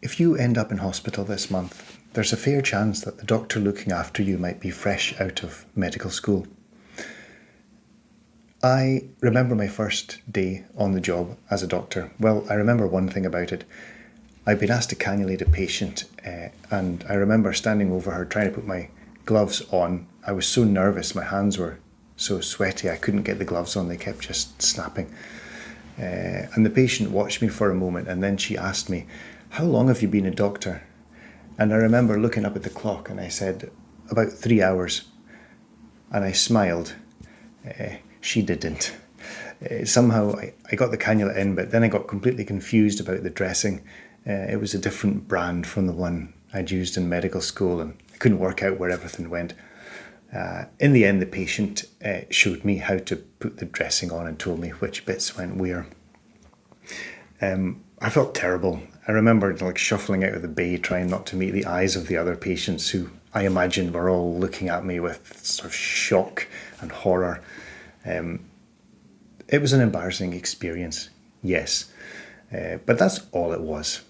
If you end up in hospital this month, there's a fair chance that the doctor looking after you might be fresh out of medical school. I remember my first day on the job as a doctor. Well, I remember one thing about it. I'd been asked to cannulate a patient, and I remember standing over her trying to put my gloves on. I was so nervous, my hands were so sweaty, I couldn't get the gloves on, they kept just snapping. And the patient watched me for a moment, and then she asked me, "How long have you been a doctor?" And I remember looking up at the clock and I said, "About 3 hours." And I smiled. She didn't. Somehow I got the cannula in, but then I got completely confused about the dressing. It was a different brand from the one I'd used in medical school, and I couldn't work out where everything went. In the end, the patient showed me how to put the dressing on and told me which bits went where. I felt terrible. I remember shuffling out of the bay, trying not to meet the eyes of the other patients who I imagined were all looking at me with sort of shock and horror. It was an embarrassing experience, yes, but that's all it was.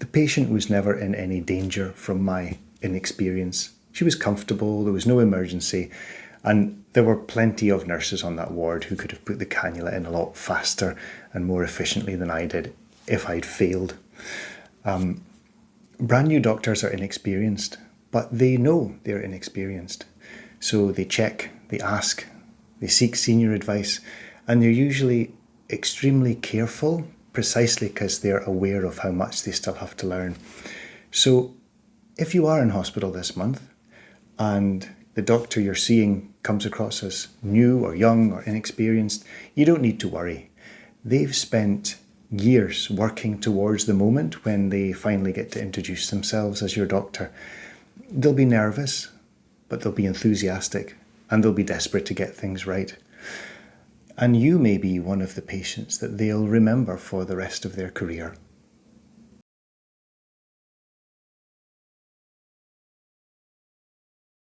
The patient was never in any danger from my inexperience. She was comfortable, there was no emergency, and there were plenty of nurses on that ward who could have put the cannula in a lot faster and more efficiently than I did if I'd failed. Brand new doctors are inexperienced, but they know they're inexperienced. So they check, they ask, they seek senior advice, and they're usually extremely careful precisely because they're aware of how much they still have to learn. So if you are in hospital this month and the doctor you're seeing comes across as new or young or inexperienced, you don't need to worry. They've spent years working towards the moment when they finally get to introduce themselves as your doctor. They'll be nervous, but they'll be enthusiastic, and they'll be desperate to get things right. And you may be one of the patients that they'll remember for the rest of their career.